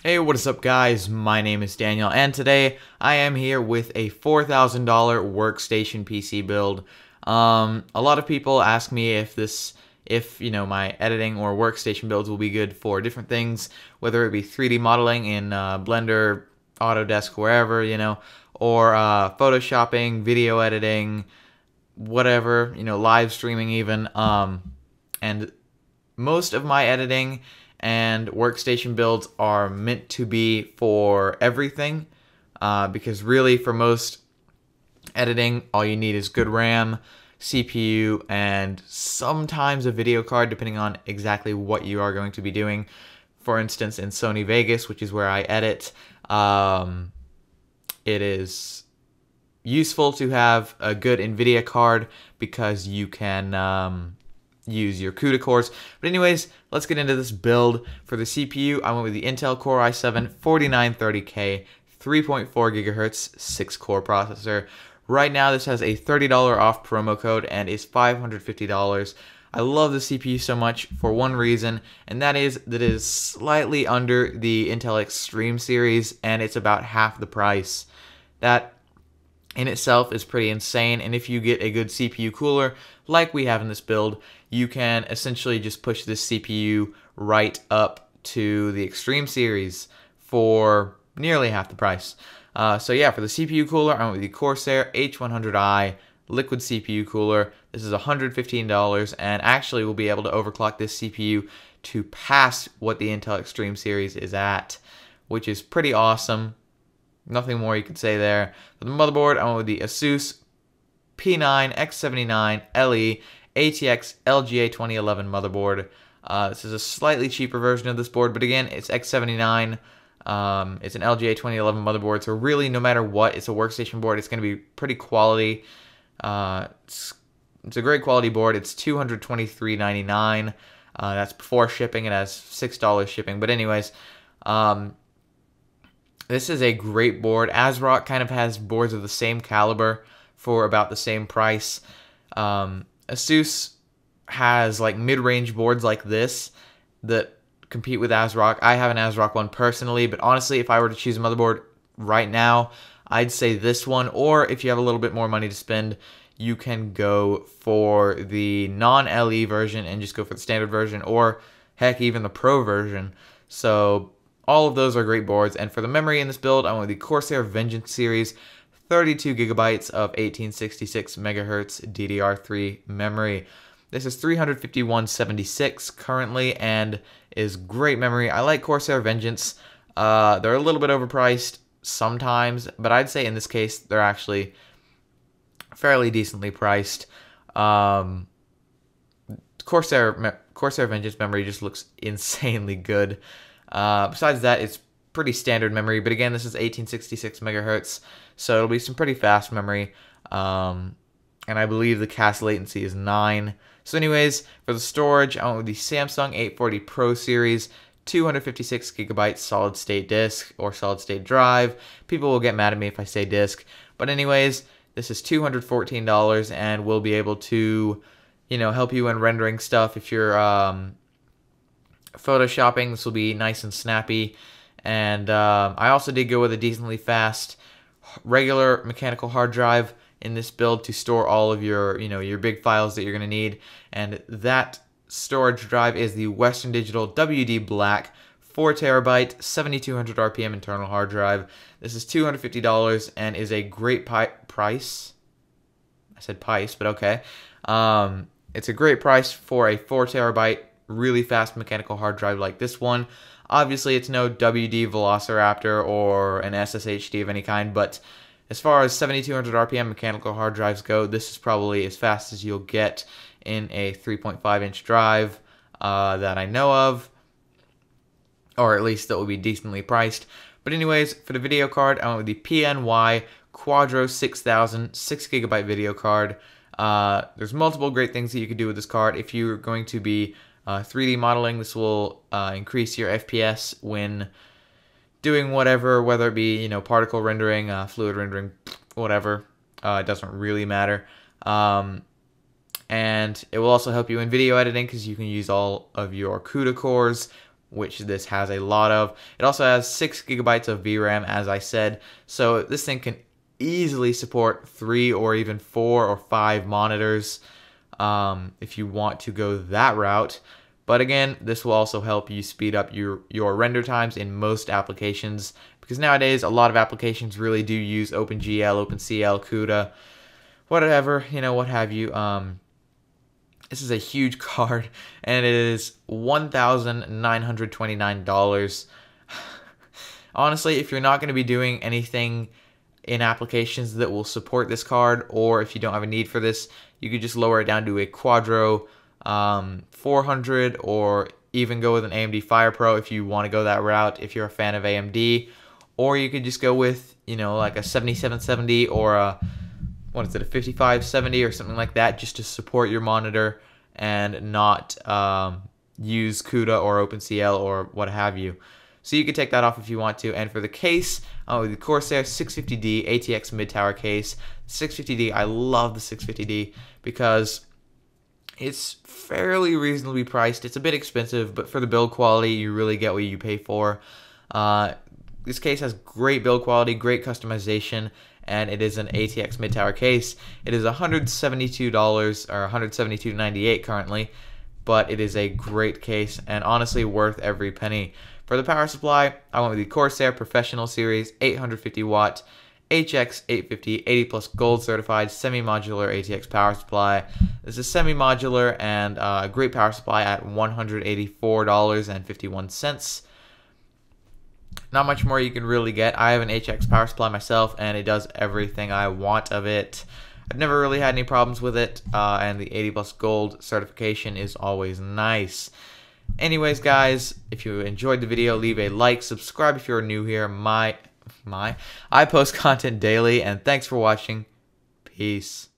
Hey, what is up guys? My name is Daniel and today I am here with a $4,000 workstation PC build. A lot of people ask me if my editing or workstation builds will be good for different things, whether it be 3D modeling in Blender, Autodesk, wherever, or photoshopping, video editing, whatever, live streaming even. And most of my editing and workstation builds are meant to be for everything, because really for most editing, all you need is good RAM, CPU, and sometimes a video card, depending on exactly what you are going to be doing. For instance, in Sony Vegas, which is where I edit, it is useful to have a good NVIDIA card because you can use your CUDA cores. But anyways, let's get into this build. For the CPU, I went with the Intel Core i7-4930K, 3.4 GHz, 6-core processor. Right now, this has a $30 off promo code and is $550. I love the CPU so much for one reason, and that is that it is slightly under the Intel Extreme series, and it's about half the price. That in itself is pretty insane, and if you get a good CPU cooler like we have in this build, you can essentially just push this CPU right up to the Extreme series for nearly half the price. So yeah, for the CPU cooler, I went with the Corsair H100i liquid CPU cooler. This is $115, and actually we'll be able to overclock this CPU to pass what the Intel Extreme series is at, which is pretty awesome. Nothing more you could say there. For the motherboard, I went with the Asus P9X79LE ATX LGA 2011 motherboard. This is a slightly cheaper version of this board, but again, it's X79. It's an LGA 2011 motherboard, so really, no matter what, it's a workstation board. It's going to be pretty quality. It's a great quality board. It's $223.99. That's before shipping. It has $6 shipping. But anyways, this is a great board. ASRock kind of has boards of the same caliber for about the same price. Asus has like mid-range boards like this that compete with ASRock. I have an ASRock one personally, but honestly, if I were to choose a motherboard right now, I'd say this one. Or if you have a little bit more money to spend, you can go for the non-LE version and just go for the standard version, or heck, even the Pro version. So all of those are great boards. And for the memory in this build, I went with the Corsair Vengeance series, 32 gigabytes of 1866 megahertz DDR3 memory. This is 351.76 currently and is great memory. I like Corsair Vengeance. They're a little bit overpriced sometimes, but I'd say in this case they're actually fairly decently priced. Corsair Vengeance memory just looks insanely good. Besides that, it's pretty standard memory, but again, this is 1866 megahertz, so it'll be some pretty fast memory. And I believe the cache latency is 9. So anyways, for the storage, I went with the Samsung 840 Pro series, 256 gigabytes solid state disk or solid state drive. People will get mad at me if I say disk, but anyways, this is $214 and will be able to, help you when rendering stuff. If you're photoshopping, this will be nice and snappy. And I also did go with a decently fast regular mechanical hard drive in this build to store all of your, your big files that you're going to need. And that storage drive is the Western Digital WD Black 4 terabyte, 7200 RPM internal hard drive. This is $250 and is a great price. I said price, but okay. It's a great price for a 4 terabyte, really fast mechanical hard drive like this one. Obviously, it's no WD Velociraptor or an SSHD of any kind, but as far as 7200 RPM mechanical hard drives go, this is probably as fast as you'll get in a 3.5-inch drive that I know of, or at least that will be decently priced. But anyways, for the video card, I went with the PNY Quadro 6000 6GB video card. There's multiple great things that you could do with this card. If you're going to be 3D modeling, this will increase your FPS when doing whatever, whether it be, particle rendering, fluid rendering, whatever. It doesn't really matter. And it will also help you in video editing because you can use all of your CUDA cores, which this has a lot of. It also has 6 gigabytes of VRAM, as I said, so this thing can easily support 3 or even 4 or 5 monitors if you want to go that route. But again, this will also help you speed up your render times in most applications, because nowadays a lot of applications really do use OpenGL, OpenCL, CUDA, whatever, what have you. This is a huge card, and it is $1,929. Honestly, if you're not going to be doing anything in applications that will support this card, or if you don't have a need for this, you could just lower it down to a Quadro 400, or even go with an AMD Fire Pro if you want to go that route, if you're a fan of AMD. Or you could just go with, like a 7770 or a 5570 or something like that, just to support your monitor and not use CUDA or OpenCL or what have you. So you can take that off if you want to. And for the case, the Corsair 650D ATX mid-tower case. 650D, I love the 650D because it's fairly reasonably priced. It's a bit expensive, but for the build quality, you really get what you pay for. This case has great build quality, great customization, and it is an ATX mid-tower case. It is $172 or $172.98 currently, but it is a great case and honestly worth every penny. For the power supply, I went with the Corsair Professional Series 850 watt HX 850 80 plus gold certified semi-modular ATX power supply. This is semi-modular and a great power supply at $184.51. Not much more you can really get. I have an HX power supply myself, and it does everything I want of it. I've never really had any problems with it, and the 80 plus gold certification is always nice. Anyways, guys, if you enjoyed the video, leave a like, subscribe if you're new here. I post content daily, and thanks for watching. Peace.